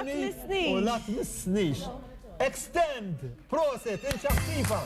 tmissnix. U la tmissnix. Extend. Proset, inċaffifa.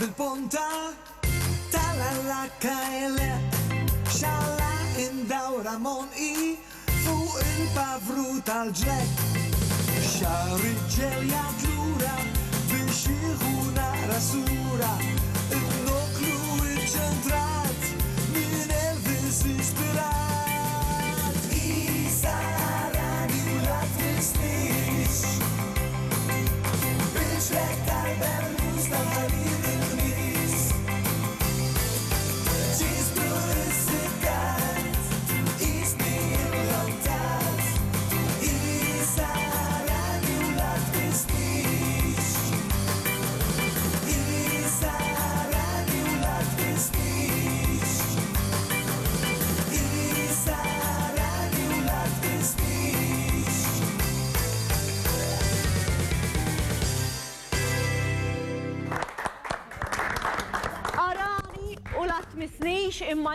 bil-punta tal-allakajle xalla indawra monqi fuq il-pavru tal-ġlek xarriġġel jadlura biex jieħuna rasura il-noklu iċ-ċentrat min Elvis ispirat Isa rani u la tmissnix biex lekka l-bellus tal-ħalib Arani u la tmissnix imma